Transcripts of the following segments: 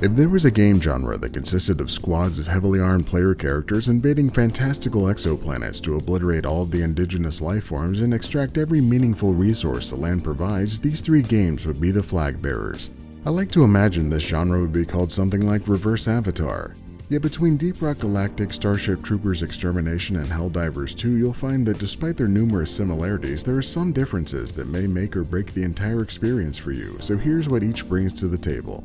If there was a game genre that consisted of squads of heavily armed player characters invading fantastical exoplanets to obliterate all of the indigenous life forms and extract every meaningful resource the land provides, these three games would be the flag bearers. I like to imagine this genre would be called something like Reverse Avatar. Yet between Deep Rock Galactic, Starship Troopers Extermination, and Helldivers 2, you'll find that despite their numerous similarities, there are some differences that may make or break the entire experience for you, so here's what each brings to the table.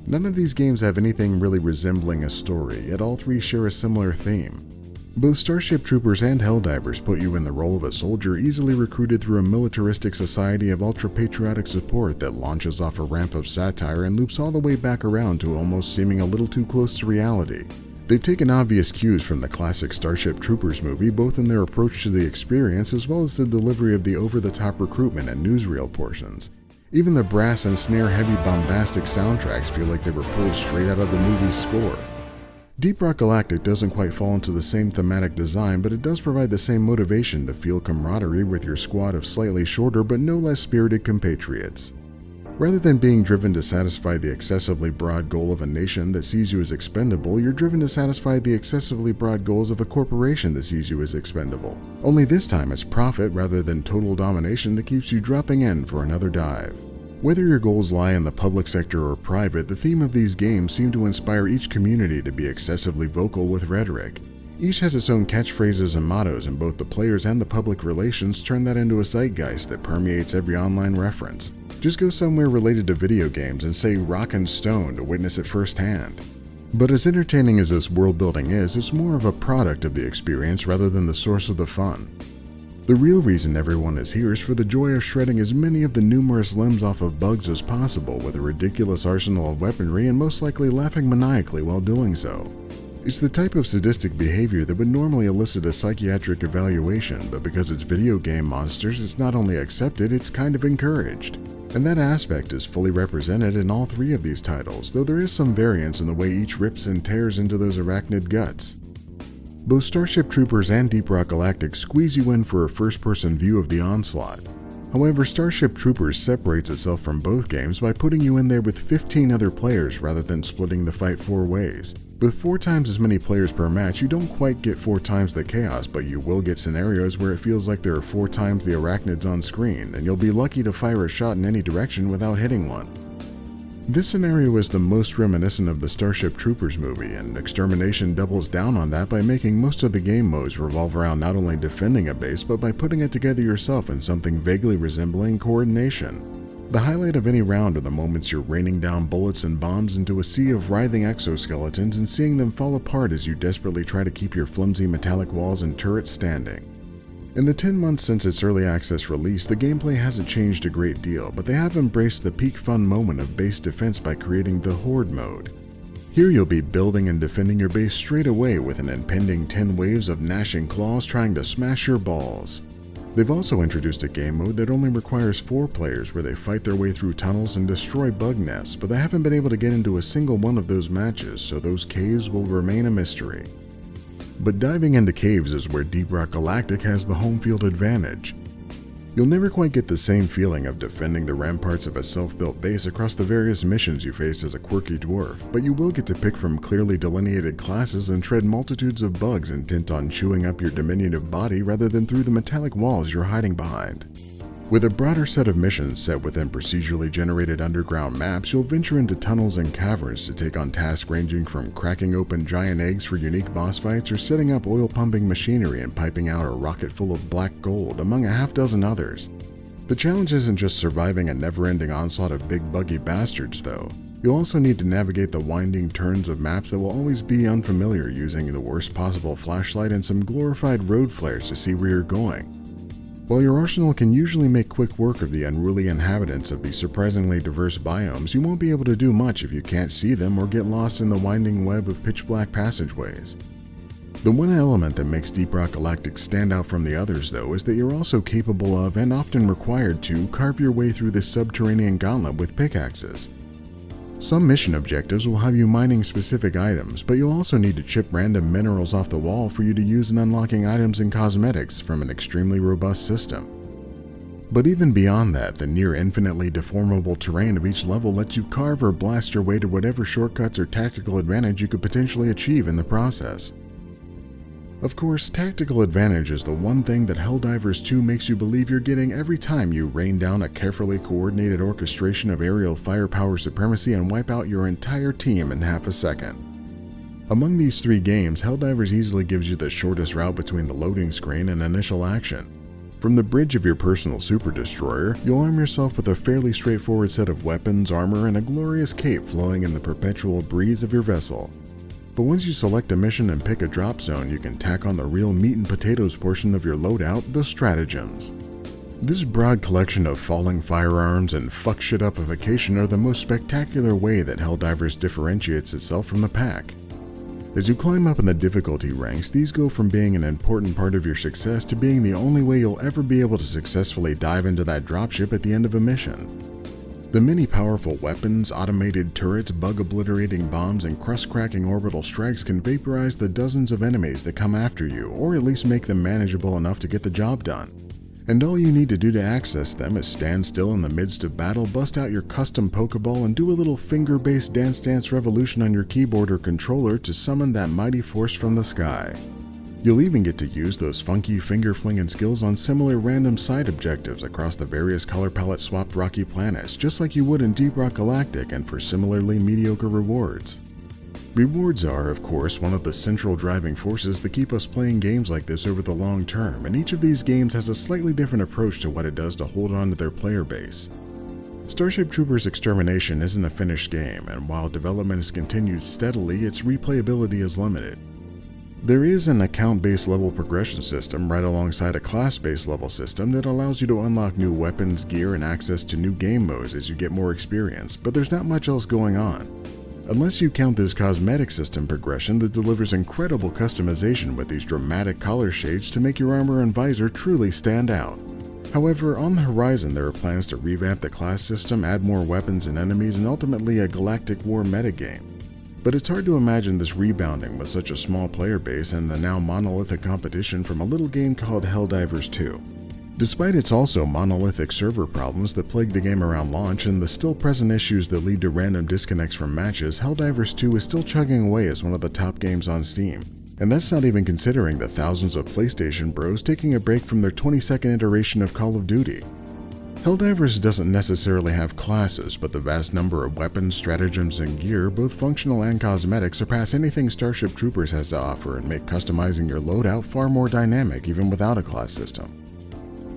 None of these games have anything really resembling a story, yet all three share a similar theme. Both Starship Troopers and Helldivers put you in the role of a soldier easily recruited through a militaristic society of ultra-patriotic support that launches off a ramp of satire and loops all the way back around to almost seeming a little too close to reality. They've taken obvious cues from the classic Starship Troopers movie, both in their approach to the experience as well as the delivery of the over-the-top recruitment and newsreel portions. Even the brass and snare-heavy bombastic soundtracks feel like they were pulled straight out of the movie's score. Deep Rock Galactic doesn't quite fall into the same thematic design, but it does provide the same motivation to feel camaraderie with your squad of slightly shorter but no less spirited compatriots. Rather than being driven to satisfy the excessively broad goal of a nation that sees you as expendable, you're driven to satisfy the excessively broad goals of a corporation that sees you as expendable. Only this time it's profit rather than total domination that keeps you dropping in for another dive. Whether your goals lie in the public sector or private, the theme of these games seem to inspire each community to be excessively vocal with rhetoric. Each has its own catchphrases and mottos, and both the players and the public relations turn that into a zeitgeist that permeates every online reference. Just go somewhere related to video games and say rock and stone to witness it firsthand. But as entertaining as this world building is, it's more of a product of the experience rather than the source of the fun. The real reason everyone is here is for the joy of shredding as many of the numerous limbs off of bugs as possible with a ridiculous arsenal of weaponry and most likely laughing maniacally while doing so. It's the type of sadistic behavior that would normally elicit a psychiatric evaluation, but because it's video game monsters, it's not only accepted, it's kind of encouraged. And that aspect is fully represented in all three of these titles, though there is some variance in the way each rips and tears into those arachnid guts. Both Starship Troopers and Deep Rock Galactic squeeze you in for a first-person view of the onslaught. However, Starship Troopers separates itself from both games by putting you in there with 15 other players rather than splitting the fight 4 ways. With 4 times as many players per match, you don't quite get 4 times the chaos, but you will get scenarios where it feels like there are 4 times the arachnids on screen, and you'll be lucky to fire a shot in any direction without hitting one. This scenario is the most reminiscent of the Starship Troopers movie, and Extermination doubles down on that by making most of the game modes revolve around not only defending a base, but by putting it together yourself in something vaguely resembling coordination. The highlight of any round are the moments you're raining down bullets and bombs into a sea of writhing exoskeletons and seeing them fall apart as you desperately try to keep your flimsy metallic walls and turrets standing. In the 10 months since its early access release, the gameplay hasn't changed a great deal, but they have embraced the peak fun moment of base defense by creating the Horde mode. Here you'll be building and defending your base straight away with an impending 10 waves of gnashing claws trying to smash your balls. They've also introduced a game mode that only requires 4 players where they fight their way through tunnels and destroy bug nests, but they haven't been able to get into a single one of those matches, so those caves will remain a mystery. But diving into caves is where Deep Rock Galactic has the home field advantage. You'll never quite get the same feeling of defending the ramparts of a self-built base across the various missions you face as a quirky dwarf, but you will get to pick from clearly delineated classes and tread multitudes of bugs intent on chewing up your diminutive body rather than through the metallic walls you're hiding behind. With a broader set of missions set within procedurally generated underground maps, you'll venture into tunnels and caverns to take on tasks ranging from cracking open giant eggs for unique boss fights or setting up oil-pumping machinery and piping out a rocket full of black gold, among a half-dozen others. The challenge isn't just surviving a never-ending onslaught of big buggy bastards, though. You'll also need to navigate the winding turns of maps that will always be unfamiliar, using the worst possible flashlight and some glorified road flares to see where you're going. While your arsenal can usually make quick work of the unruly inhabitants of these surprisingly diverse biomes, you won't be able to do much if you can't see them or get lost in the winding web of pitch-black passageways. The one element that makes Deep Rock Galactic stand out from the others, though, is that you're also capable of, and often required to, carve your way through this subterranean gauntlet with pickaxes. Some mission objectives will have you mining specific items, but you'll also need to chip random minerals off the wall for you to use in unlocking items and cosmetics from an extremely robust system. But even beyond that, the near infinitely deformable terrain of each level lets you carve or blast your way to whatever shortcuts or tactical advantage you could potentially achieve in the process. Of course, tactical advantage is the one thing that Helldivers 2 makes you believe you're getting every time you rain down a carefully coordinated orchestration of aerial firepower supremacy and wipe out your entire team in half a second. Among these three games, Helldivers easily gives you the shortest route between the loading screen and initial action. From the bridge of your personal super destroyer, you'll arm yourself with a fairly straightforward set of weapons, armor, and a glorious cape flowing in the perpetual breeze of your vessel. But once you select a mission and pick a drop zone, you can tack on the real meat and potatoes portion of your loadout, the stratagems. This broad collection of falling firearms and fuck shit upification are the most spectacular way that Helldivers differentiates itself from the pack. As you climb up in the difficulty ranks, these go from being an important part of your success to being the only way you'll ever be able to successfully dive into that dropship at the end of a mission. The many powerful weapons, automated turrets, bug-obliterating bombs, and crust-cracking orbital strikes can vaporize the dozens of enemies that come after you, or at least make them manageable enough to get the job done. And all you need to do to access them is stand still in the midst of battle, bust out your custom Pokeball, and do a little finger-based Dance Dance Revolution on your keyboard or controller to summon that mighty force from the sky. You'll even get to use those funky finger-flinging skills on similar random side objectives across the various color palette swapped rocky planets, just like you would in Deep Rock Galactic, and for similarly mediocre rewards. Rewards are, of course, one of the central driving forces that keep us playing games like this over the long term, and each of these games has a slightly different approach to what it does to hold on to their player base. Starship Troopers Extermination isn't a finished game, and while development has continued steadily, its replayability is limited. There is an account-based level progression system right alongside a class-based level system that allows you to unlock new weapons, gear, and access to new game modes as you get more experience, but there's not much else going on. Unless you count this cosmetic system progression that delivers incredible customization with these dramatic color shades to make your armor and visor truly stand out. However, on the horizon there are plans to revamp the class system, add more weapons and enemies, and ultimately a Galactic War metagame. But it's hard to imagine this rebounding with such a small player base and the now monolithic competition from a little game called Helldivers 2. Despite its also monolithic server problems that plagued the game around launch and the still present issues that lead to random disconnects from matches, Helldivers 2 is still chugging away as one of the top games on Steam. And that's not even considering the thousands of PlayStation bros taking a break from their 22nd iteration of Call of Duty. Helldivers doesn't necessarily have classes, but the vast number of weapons, stratagems, and gear, both functional and cosmetic, surpass anything Starship Troopers has to offer and make customizing your loadout far more dynamic even without a class system.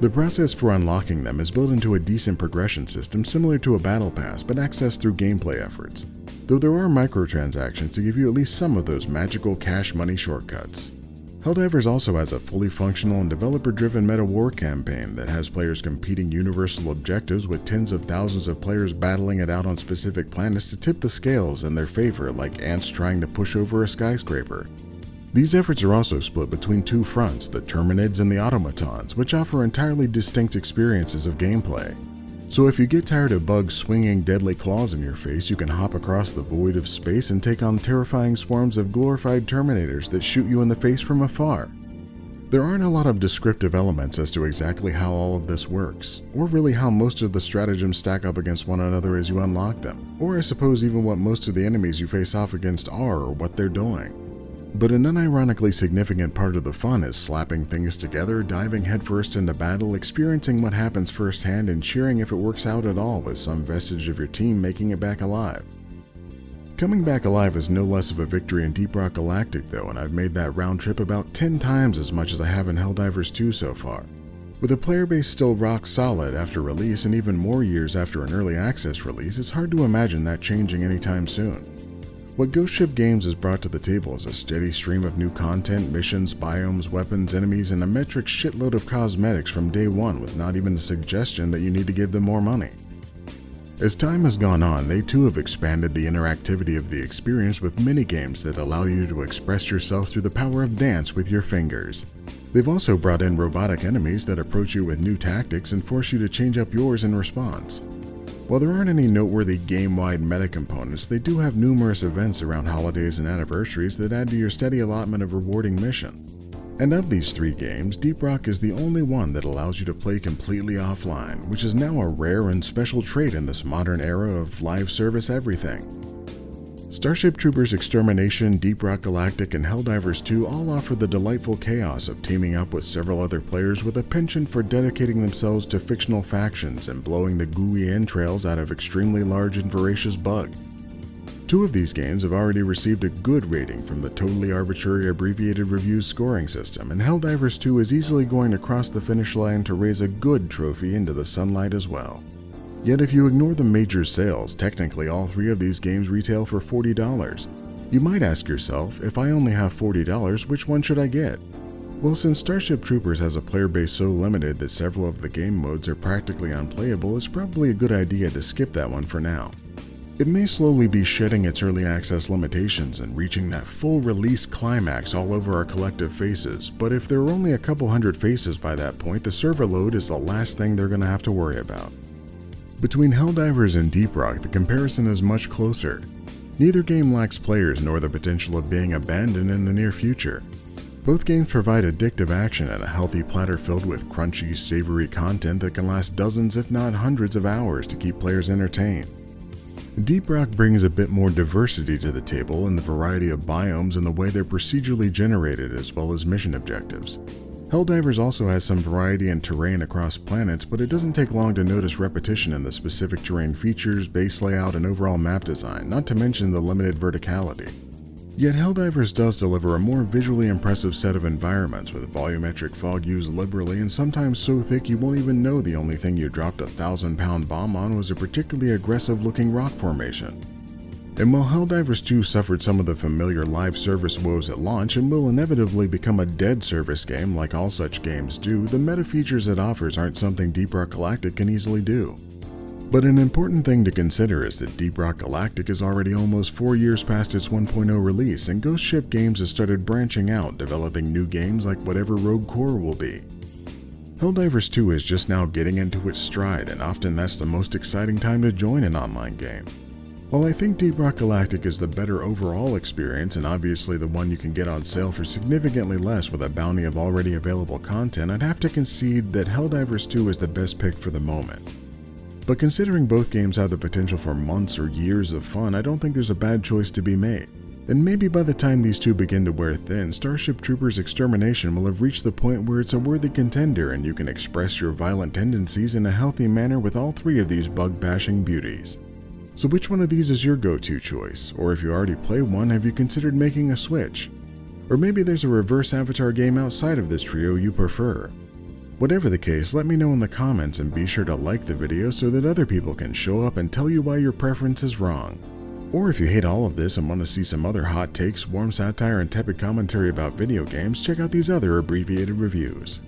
The process for unlocking them is built into a decent progression system similar to a battle pass, but accessed through gameplay efforts, though there are microtransactions to give you at least some of those magical cash money shortcuts. Helldivers also has a fully functional and developer-driven meta-war campaign that has players competing universal objectives with tens of thousands of players battling it out on specific planets to tip the scales in their favor, like ants trying to push over a skyscraper. These efforts are also split between two fronts, the Terminids and the Automatons, which offer entirely distinct experiences of gameplay. So if you get tired of bugs swinging deadly claws in your face, you can hop across the void of space and take on terrifying swarms of glorified Terminators that shoot you in the face from afar. There aren't a lot of descriptive elements as to exactly how all of this works, or really how most of the stratagems stack up against one another as you unlock them, or I suppose even what most of the enemies you face off against are or what they're doing. But an unironically significant part of the fun is slapping things together, diving headfirst into battle, experiencing what happens firsthand, and cheering if it works out at all with some vestige of your team making it back alive. Coming back alive is no less of a victory in Deep Rock Galactic though, and I've made that round trip about 10 times as much as I have in Helldivers 2 so far. With a player base still rock solid after release and even more years after an early access release, it's hard to imagine that changing anytime soon. What Ghost Ship Games has brought to the table is a steady stream of new content, missions, biomes, weapons, enemies, and a metric shitload of cosmetics from day one with not even a suggestion that you need to give them more money. As time has gone on, they too have expanded the interactivity of the experience with minigames that allow you to express yourself through the power of dance with your fingers. They've also brought in robotic enemies that approach you with new tactics and force you to change up yours in response. While there aren't any noteworthy game-wide meta components, they do have numerous events around holidays and anniversaries that add to your steady allotment of rewarding missions. And of these 3 games, Deep Rock is the only one that allows you to play completely offline, which is now a rare and special trait in this modern era of live service everything. Starship Troopers Extermination, Deep Rock Galactic, and Helldivers 2 all offer the delightful chaos of teaming up with several other players with a penchant for dedicating themselves to fictional factions and blowing the gooey entrails out of extremely large and voracious bugs. 2 of these games have already received a good rating from the totally arbitrary Abbreviated Reviews scoring system, and Helldivers 2 is easily going to cross the finish line to raise a good trophy into the sunlight as well. Yet if you ignore the major sales, technically all 3 of these games retail for $40. You might ask yourself, if I only have $40, which one should I get? Well, since Starship Troopers has a player base so limited that several of the game modes are practically unplayable, it's probably a good idea to skip that one for now. It may slowly be shedding its early access limitations and reaching that full release climax all over our collective faces, but if there are only a couple hundred faces by that point, the server load is the last thing they're going to have to worry about. Between Helldivers and Deep Rock, the comparison is much closer. Neither game lacks players nor the potential of being abandoned in the near future. Both games provide addictive action and a healthy platter filled with crunchy, savory content that can last dozens if not hundreds of hours to keep players entertained. Deep Rock brings a bit more diversity to the table in the variety of biomes and the way they're procedurally generated as well as mission objectives. Helldivers also has some variety in terrain across planets, but it doesn't take long to notice repetition in the specific terrain features, base layout, and overall map design, not to mention the limited verticality. Yet Helldivers does deliver a more visually impressive set of environments with volumetric fog used liberally and sometimes so thick you won't even know the only thing you dropped a 1,000-pound bomb on was a particularly aggressive-looking rock formation. And while Helldivers 2 suffered some of the familiar live service woes at launch and will inevitably become a dead service game like all such games do, the meta features it offers aren't something Deep Rock Galactic can easily do. But an important thing to consider is that Deep Rock Galactic is already almost 4 years past its 1.0 release, and Ghost Ship Games has started branching out, developing new games like whatever Rogue Core will be. Helldivers 2 is just now getting into its stride, and often that's the most exciting time to join an online game. While I think Deep Rock Galactic is the better overall experience and obviously the one you can get on sale for significantly less with a bounty of already available content, I'd have to concede that Helldivers 2 is the best pick for the moment. But considering both games have the potential for months or years of fun, I don't think there's a bad choice to be made. And maybe by the time these 2 begin to wear thin, Starship Troopers Extermination will have reached the point where it's a worthy contender and you can express your violent tendencies in a healthy manner with all 3 of these bug-bashing beauties. So which one of these is your go-to choice? Or if you already play one, have you considered making a switch? Or maybe there's a reverse Avatar game outside of this trio you prefer. Whatever the case, let me know in the comments and be sure to like the video so that other people can show up and tell you why your preference is wrong. Or if you hate all of this and want to see some other hot takes, warm satire, and tepid commentary about video games, check out these other abbreviated reviews.